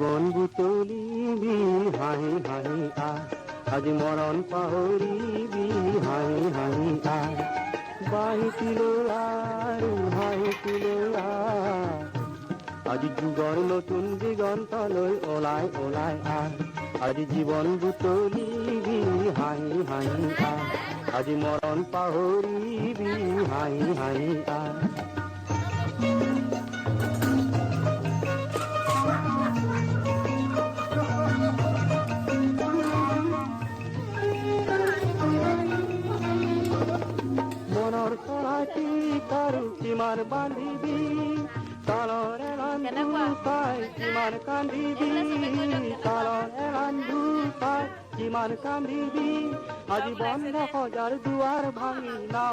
জীবন বুটলিবি হাঁহি হাঁহি আয়, আজি মৰণ পাহৰিবি হাঁহি হাঁহি আয়। বাহিছিল আৰু হাঁহিছিল আয়, আজি যুগৰ নতুন দিগন্তলৈ ওলাই ওলাই আয়। আজি জীৱন বুটলিবি হাঁহি হাঁহি আয়, আজি মৰণ পাহৰিবি হাঁহি হাঁহি আয়। মনৰ চৰাইটি কাৰো কিমান বান্ধিবি, তালৰ এলান পাই কিমান কান্দিবি, তালৰ এলান পাই কিমান কান্দিবি। আজি বন্ধ সজাৰ দুৱাৰ ভাঙি না